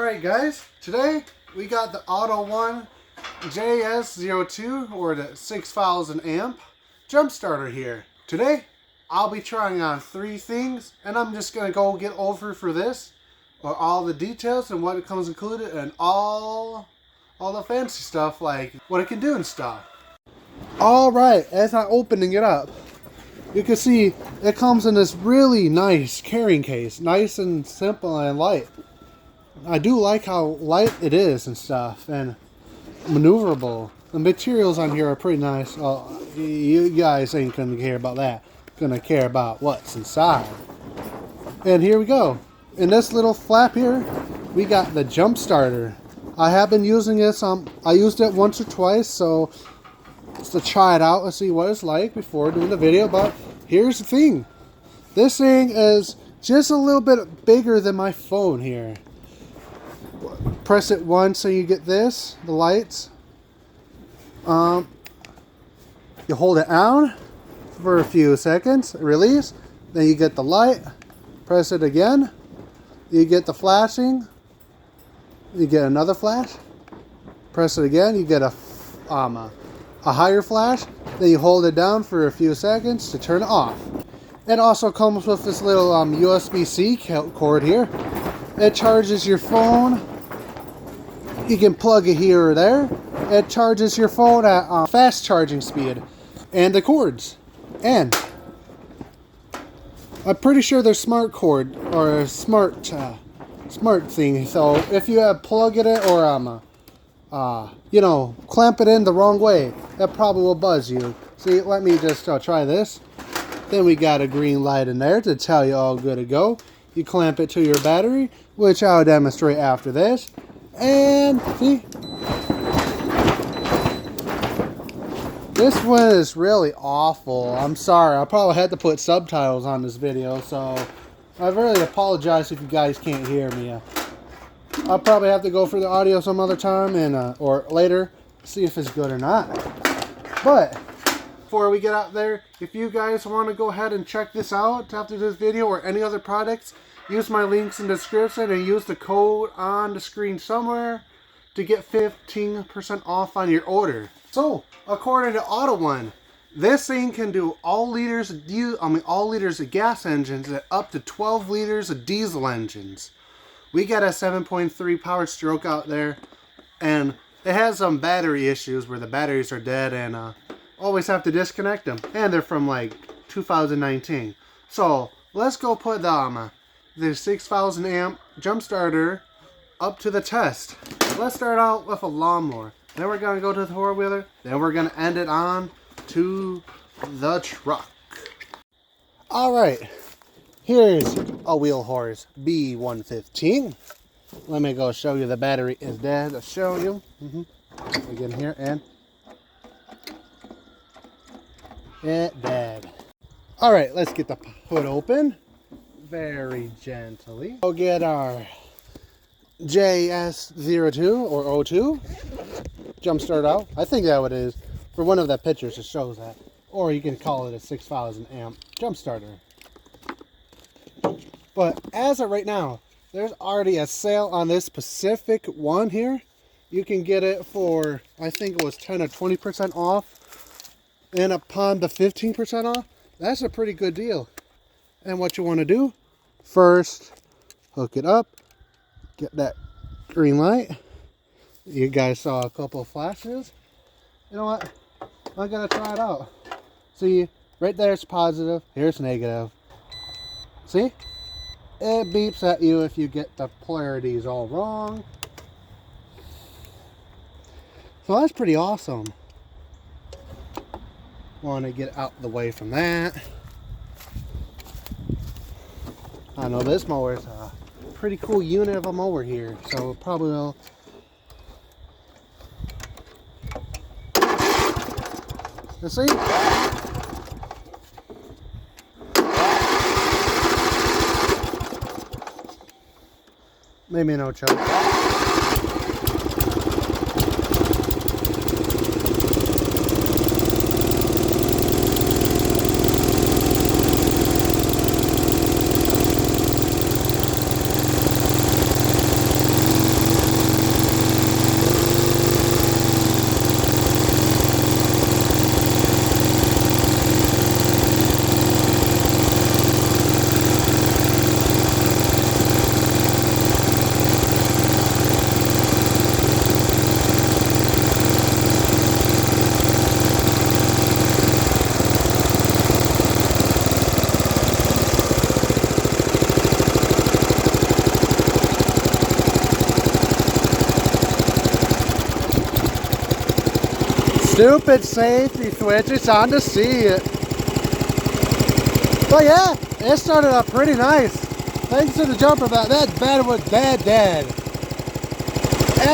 Alright guys, today we got the Autotoone Js02 or the 6000 amp jump starter here. Today I'll be trying on 3 things and I'm just going to go get over for this or all the details and what it comes included and all the fancy stuff like what it can do and stuff. Alright, as I'm opening it up, you can see it comes in this really nice carrying case, nice and simple and light. I do like how light it is and stuff, and maneuverable. The materials on here are pretty nice. Well, you guys ain't gonna care about that. Gonna care about what's inside. And here we go. In this little flap here, we got the jump starter. I have been using this. I used it once or twice, so just to try it out and see what it's like before doing the video. But here's the thing. This thing is just a little bit bigger than my phone here. Press it once so you get this, the lights. You hold it down for a few seconds, release, then you get the light, press it again, you get the flashing, you get another flash, press it again, you get a higher flash, then you hold it down for a few seconds to turn it off. It also comes with this little USB-C cord here. It charges your phone. You can plug it here or there. It charges your phone at fast charging speed. And the cords. And I'm pretty sure they're smart cord or a smart thing. So if you plug it in or you know, clamp it in the wrong way, that probably will buzz you. See, let me just try this. Then we got a green light in there to tell you all good to go. You clamp it to your battery, which I'll demonstrate after this. And see, this one is really awful. I'm sorry, I probably had to put subtitles on this video, so I really apologize if you guys can't hear me. I'll probably have to go for the audio some other time and or later, see if it's good or not. But before we get out there, if you guys want to go ahead and check this out after this video or any other products, use my links in the description and use the code on the screen somewhere to get 15% off on your order. So, according to Autotoone, this thing can do all liters of gas engines and up to 12 liters of diesel engines. We got a 7.3 power stroke out there, and it has some battery issues where the batteries are dead and always have to disconnect them, and they're from like 2019. So let's go put the 6000 amp jump starter up to the test. Let's start out with a lawnmower. Then we're gonna go to the four-wheeler. Then we're gonna end it on to the truck. All right, here's a wheel horse B115. Let me go show you the battery is dead. I'll show you. We get in here and it dead. All right, let's get the hood open. Very gently. We'll get our JS02 or 02 jump start out. I think that what it is. For one of the pictures it shows that. Or you can call it a 6000 amp jump starter. But as of right now, there's already a sale on this specific one here. You can get it for, I think it was 10 or 20% off. And upon the 15% off, that's a pretty good deal. And what you want to do, first, hook it up, get that green light. You guys saw a couple of flashes. You know what? I'm going to try it out. See, right there it's positive, here's negative. See? It beeps at you if you get the polarities all wrong. So that's pretty awesome. Want to get out the way from that. I know this mower is a pretty cool unit of a mower here, so it probably will. You see? Maybe no choke. Stupid safety switch, it's on to see it. But yeah, it started up pretty nice. Thanks to the jumper, that battery was dead. That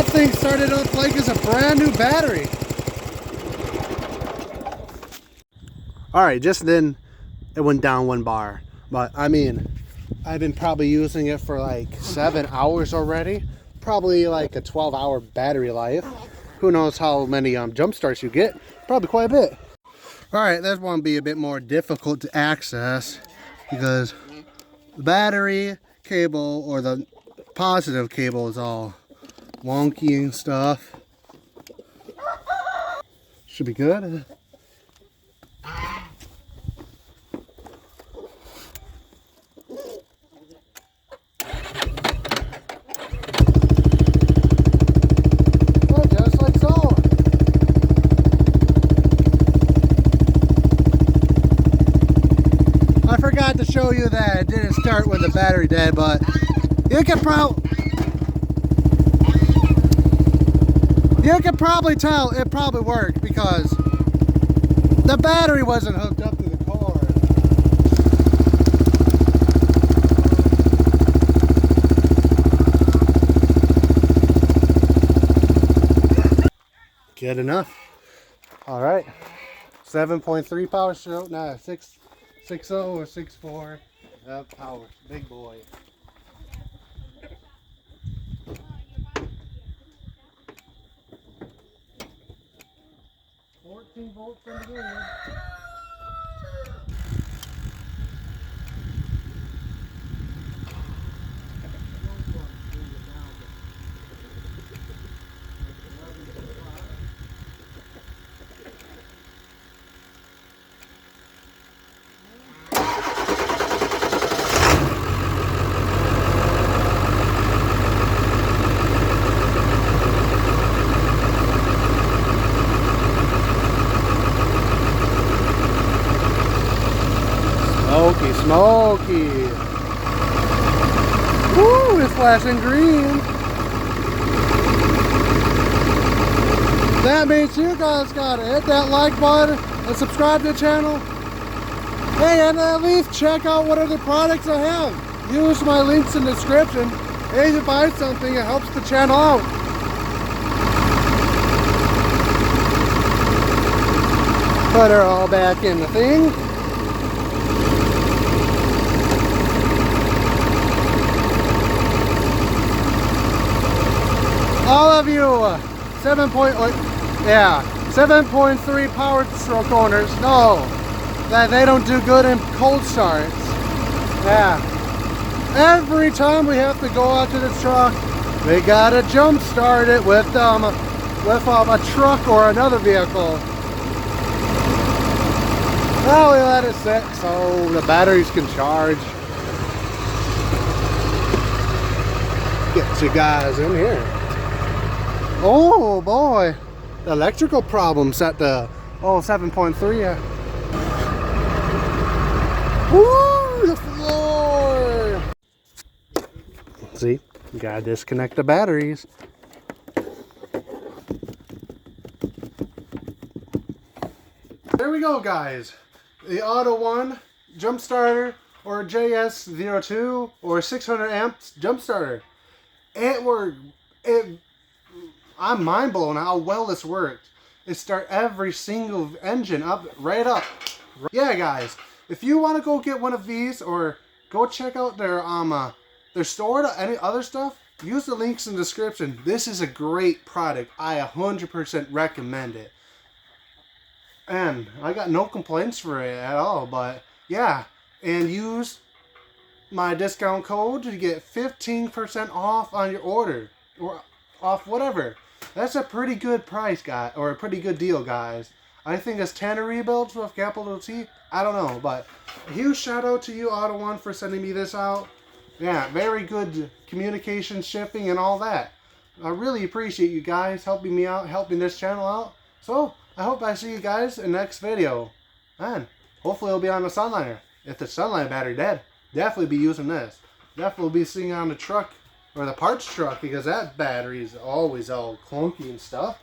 thing started up like it's a brand new battery. Alright, just then it went down 1 bar. But I mean, I've been probably using it for like 7 hours already. Probably like a 12-hour battery life. Who knows how many jump starts you get? Probably quite a bit. Alright, this one will be a bit more difficult to access because the battery cable or the positive cable is all wonky and stuff. Should be good. To show you that it didn't start with the battery dead, but you can probably tell it probably worked because the battery wasn't hooked up to the car. Good enough. All right, 7.3 power stroke. Nah, 6.0 or 6.4 power, big boy. Volt from the grid. Smoky. Woo, it's flashing green. That means you guys gotta hit that like button and subscribe to the channel. Hey, and at least check out what other products I have. Use my links in the description. Hey, you buy something, it helps the channel out. Put her all back in the thing. All of you 7.3 power stroke owners know that they don't do good in cold starts. Yeah. Every time we have to go out to the truck, we gotta jump start it with a truck or another vehicle. Well, we let it sit so the batteries can charge. Get you guys in here. Oh boy, the electrical problems at the 7.3. Woo, the floor. See, you gotta disconnect the batteries. There we go, guys. The Autotoone jump starter or JS02 or 600 amps jump starter. It worked. I'm mind blown how well this worked. It start every single engine up, right up. Yeah, guys, if you want to go get one of these or go check out their store or any other stuff, use the links in the description. This is a great product. I 100% recommend it. And I got no complaints for it at all, but yeah, and use my discount code to get 15% off on your order or off whatever. That's a pretty good price, guy, or a pretty good deal, guys. I think it's Tannerrebuilds with capital T. I don't know, but a huge shout out to you, Autotoone, for sending me this out. Yeah, very good communication, shipping, and all that. I really appreciate you guys helping me out, helping this channel out. So, I hope I see you guys in the next video. And hopefully it'll be on the Sunliner. If the Sunliner battery dead, definitely be using this. Definitely be seeing on the truck or the parts truck because that battery is always all clunky and stuff.